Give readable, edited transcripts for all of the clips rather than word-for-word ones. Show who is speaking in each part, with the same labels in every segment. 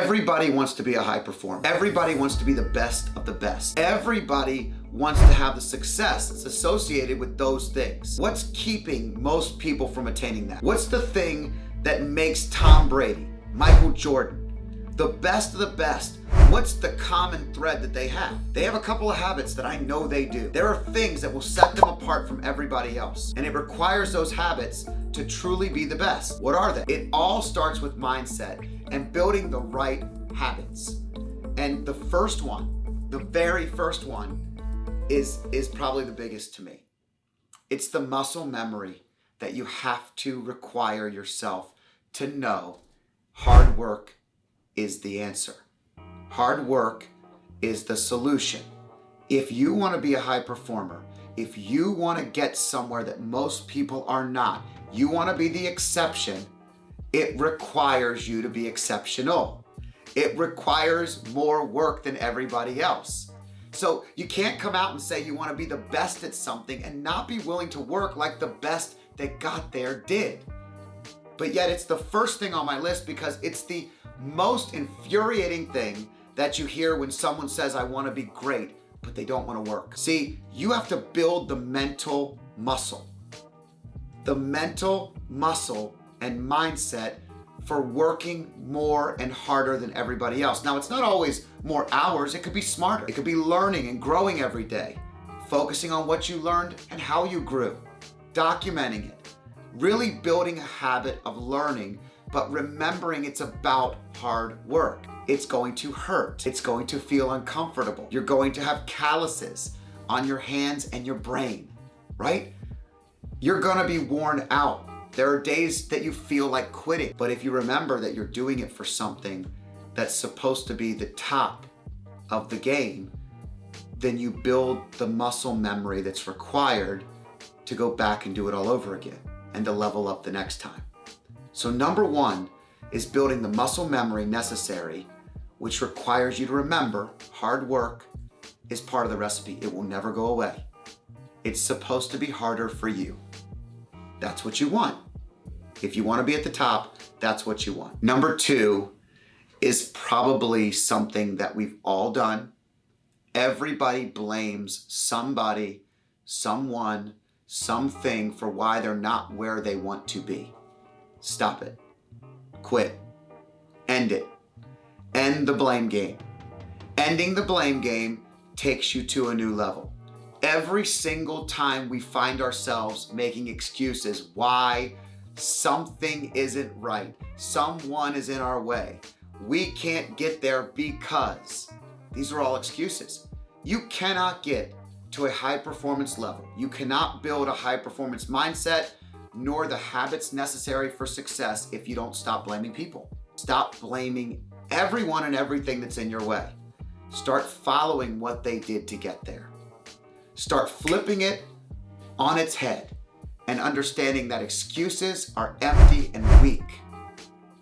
Speaker 1: Everybody wants to be a high performer. Everybody wants to be the best of the best. Everybody wants to have the success that's associated with those things. What's keeping most people from attaining that? What's the thing that makes Tom Brady, Michael Jordan, the best of the best? What's the common thread that they have? They have a couple of habits that I know they do. There are things that will set them apart from everybody else, and it requires those habits to truly be the best. What are they? It all starts with mindset and building the right habits. And the first one, the very first one, is probably the biggest to me. It's the muscle memory that you have to require yourself to know hard work is the answer. Hard work is the solution. If you want to be a high performer, if you want to get somewhere that most people are not, you want to be the exception, it requires you to be exceptional. It requires more work than everybody else. So you can't come out and say you want to be the best at something and not be willing to work like the best that got there did. But yet it's the first thing on my list because it's the most infuriating thing that you hear when someone says, I want to be great, but they don't want to work. See, you have to build the mental muscle. The mental muscle and mindset for working more and harder than everybody else. Now, it's not always more hours. It could be smarter. It could be learning and growing every day, focusing on what you learned and how you grew, documenting it, really building a habit of learning, but remembering it's about hard work. It's going to hurt. It's going to feel uncomfortable. You're going to have calluses on your hands and your brain, right? You're gonna be worn out. There are days that you feel like quitting, but if you remember that you're doing it for something that's supposed to be the top of the game, then you build the muscle memory that's required to go back and do it all over again and to level up the next time. So number one is building the muscle memory necessary, which requires you to remember hard work is part of the recipe. It will never go away. It's supposed to be harder for you. That's what you want. If you want to be at the top, that's what you want. Number two is probably something that we've all done. Everybody blames somebody, someone, something for why they're not where they want to be. Stop it. Quit. End it. End the blame game. Ending the blame game takes you to a new level. Every single time we find ourselves making excuses why something isn't right, someone is in our way, we can't get there because, these are all excuses. You cannot get to a high performance level. You cannot build a high performance mindset nor the habits necessary for success if you don't stop blaming people. Stop blaming everyone and everything that's in your way. Start following what they did to get there. Start flipping it on its head and understanding that excuses are empty and weak.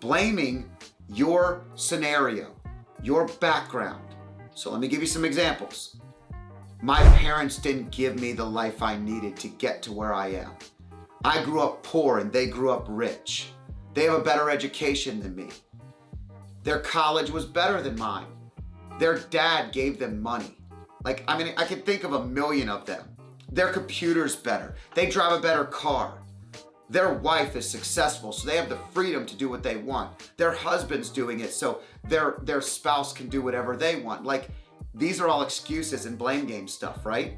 Speaker 1: Blaming your scenario, your background. So let me give you some examples. My parents didn't give me the life I needed to get to where I am. I grew up poor and they grew up rich. They have a better education than me. Their college was better than mine. Their dad gave them money. I can think of a million of them. Their computer's better. They drive a better car. Their wife is successful, so they have the freedom to do what they want. Their husband's doing it, so their spouse can do whatever they want. These are all excuses and blame game stuff, right?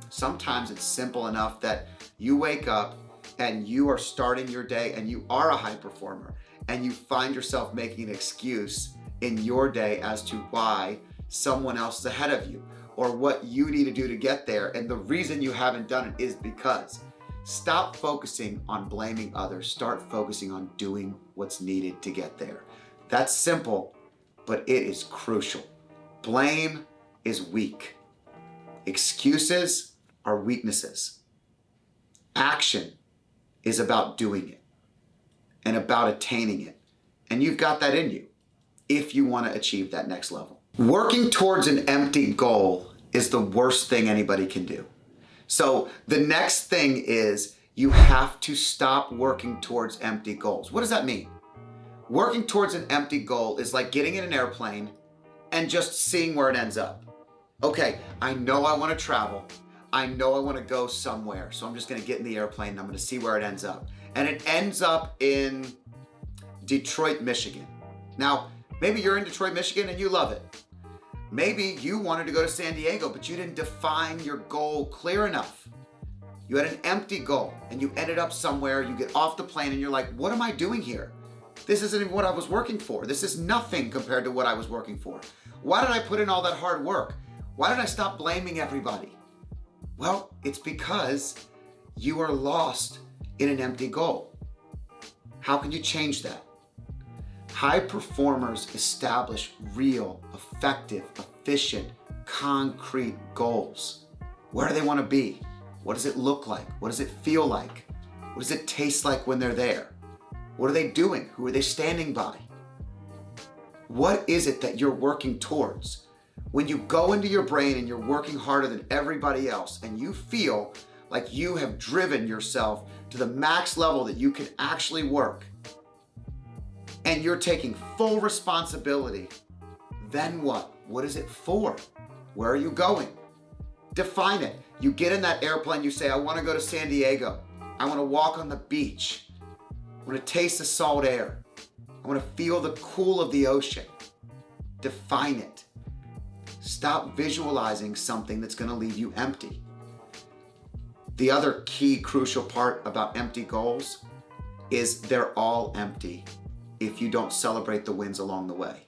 Speaker 1: Sometimes it's simple enough that you wake up and you are starting your day and you are a high performer and you find yourself making an excuse in your day as to why someone else is ahead of you or what you need to do to get there. And the reason you haven't done it is because. Stop focusing on blaming others. Start focusing on doing what's needed to get there. That's simple, but it is crucial. Blame is weak. Excuses are weaknesses. Action is about doing it and about attaining it. And you've got that in you if you want to achieve that next level. Working towards an empty goal is the worst thing anybody can do. So the next thing is you have to stop working towards empty goals. What does that mean? Working towards an empty goal is like getting in an airplane and just seeing where it ends up. Okay, I know I want to travel. I know I want to go somewhere. So I'm just going to get in the airplane and I'm going to see where it ends up. And it ends up in Detroit, Michigan. Now, maybe you're in Detroit, Michigan and you love it. Maybe you wanted to go to San Diego, but you didn't define your goal clear enough. You had an empty goal and you ended up somewhere, you get off the plane and you're like, what am I doing here? This isn't even what I was working for. This is nothing compared to what I was working for. Why did I put in all that hard work? Why did I stop blaming everybody? Well, it's because you are lost in an empty goal. How can you change that? High performers establish real, effective, efficient, concrete goals. Where do they want to be? What does it look like? What does it feel like? What does it taste like when they're there? What are they doing? Who are they standing by? What is it that you're working towards? When you go into your brain and you're working harder than everybody else and you feel like you have driven yourself to the max level that you can actually work, and you're taking full responsibility, then what? What is it for? Where are you going? Define it. You get in that airplane, you say, I want to go to San Diego. I want to walk on the beach. I want to taste the salt air. I want to feel the cool of the ocean. Define it. Stop visualizing something that's going to leave you empty. The other key crucial part about empty goals is they're all empty if you don't celebrate the wins along the way.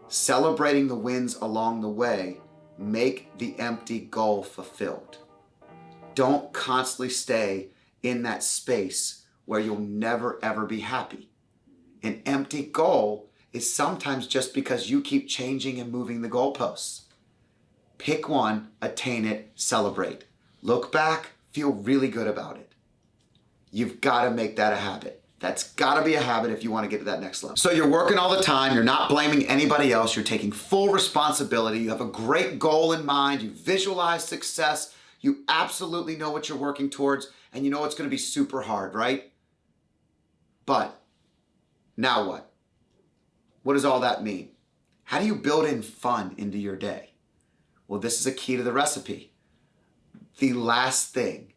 Speaker 1: Celebrating the wins along the way make the empty goal fulfilled. Don't constantly stay in that space where you'll never ever be happy. An empty goal is sometimes just because you keep changing and moving the goalposts. Pick one, attain it, celebrate. Look back, feel really good about it. You've got to make that a habit. That's got to be a habit if you want to get to that next level. So you're working all the time, you're not blaming anybody else, you're taking full responsibility, you have a great goal in mind, you visualize success, you absolutely know what you're working towards, and you know it's going to be super hard, right? But now what? What does all that mean? How do you build in fun into your day? Well, this is a key to the recipe. The last thing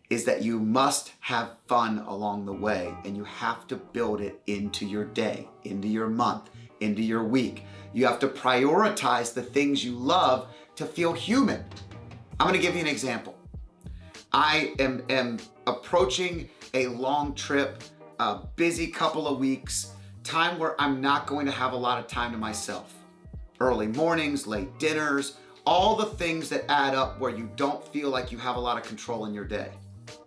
Speaker 1: is that you must have fun along the way, and you have to build it into your day, into your month, into your week. You have to prioritize the things you love to feel human. I'm gonna give you an example. I am approaching a long trip, a busy couple of weeks, time where I'm not going to have a lot of time to myself. Early mornings, late dinners, all the things that add up where you don't feel like you have a lot of control in your day.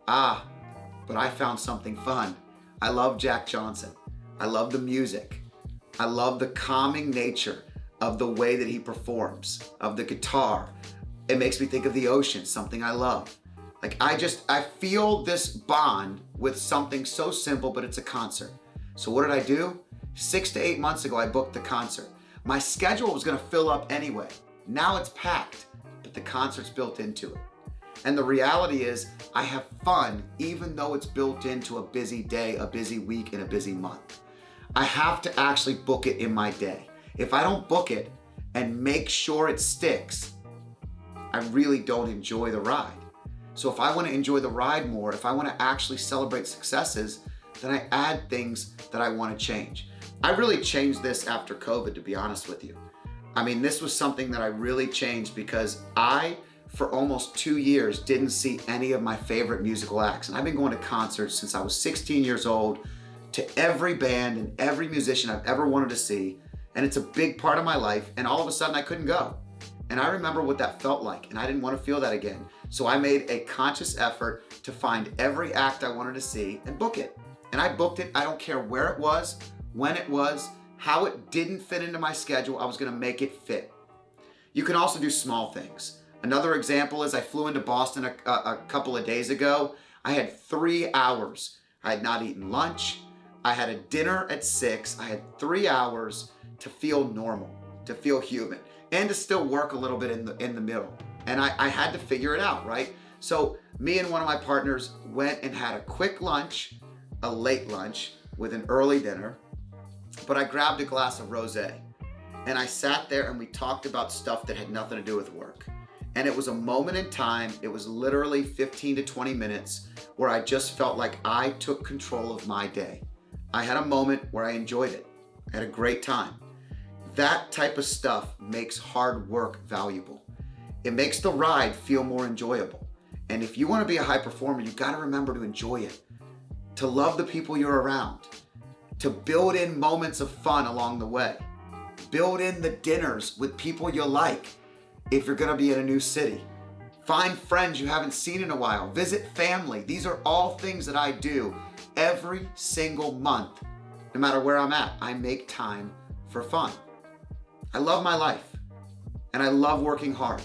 Speaker 1: But I found something fun. I love Jack Johnson. I love the music. I love the calming nature of the way that he performs, of the guitar. It makes me think of the ocean, something I love. Like I feel this bond with something so simple, but it's a concert. So what did I do? 6 to 8 months ago, I booked the concert. My schedule was gonna fill up anyway. Now it's packed, but the concert's built into it. And the reality is I have fun even though it's built into a busy day, a busy week, and a busy month. I have to actually book it in my day. If I don't book it and make sure it sticks, I really don't enjoy the ride. So if I want to enjoy the ride more, if I want to actually celebrate successes, then I add things that I want to change. I really changed this after COVID, to be honest with you. I mean, this was something that I really changed because I, for almost 2 years, didn't see any of my favorite musical acts. And I've been going to concerts since I was 16 years old, to every band and every musician I've ever wanted to see. And it's a big part of my life. And all of a sudden I couldn't go. And I remember what that felt like. And I didn't want to feel that again. So I made a conscious effort to find every act I wanted to see and book it. And I booked it. I don't care where it was, when it was, how it didn't fit into my schedule. I was going to make it fit. You can also do small things. Another example is I flew into Boston a couple of days ago. I had 3 hours. I had not eaten lunch. I had a dinner at 6. I had 3 hours to feel normal, to feel human, and to still work a little bit in the middle. And I had to figure it out, right? So me and one of my partners went and had a quick lunch, a late lunch with an early dinner. but I grabbed a glass of rosé and I sat there and we talked about stuff that had nothing to do with work. And it was a moment in time. It was literally 15 to 20 minutes where I just felt like I took control of my day. I had a moment where I enjoyed it. I had a great time. That type of stuff makes hard work valuable. It makes the ride feel more enjoyable. And if you want to be a high performer, you got to remember to enjoy it, to love the people you're around, to build in moments of fun along the way. Build in the dinners with people you like if you're going to be in a new city. Find friends you haven't seen in a while. Visit family. These are all things that I do every single month. No matter where I'm at, I make time for fun. I love my life and I love working hard.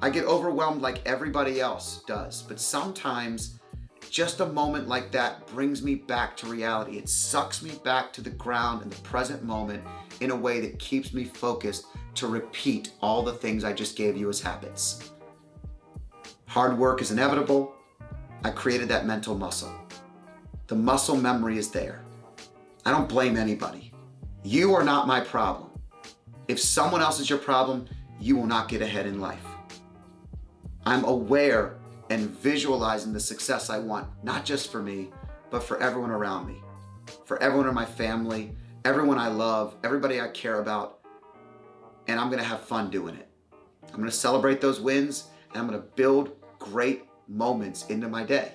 Speaker 1: I get overwhelmed like everybody else does, but sometimes just a moment like that brings me back to reality. It sucks me back to the ground in the present moment in a way that keeps me focused to repeat all the things I just gave you as habits. Hard work is inevitable. I created that mental muscle. The muscle memory is there. I don't blame anybody. You are not my problem. If someone else is your problem, you will not get ahead in life. I'm aware and visualizing the success I want, not just for me, but for everyone around me, for everyone in my family, everyone I love, everybody I care about, and I'm gonna have fun doing it. I'm gonna celebrate those wins, and I'm gonna build great moments into my day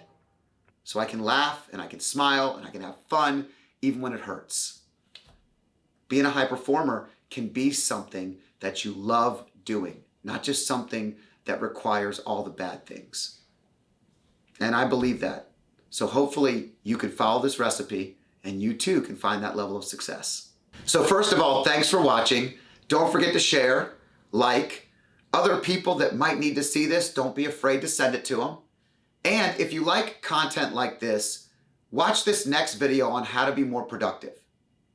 Speaker 1: so I can laugh and I can smile and I can have fun even when it hurts. Being a high performer can be something that you love doing, not just something that requires all the bad things. And I believe that. So hopefully you can follow this recipe and you too can find that level of success. So first of all, thanks for watching. Don't forget to share, like. Other people that might need to see this, don't be afraid to send it to them. And if you like content like this, watch this next video on how to be more productive.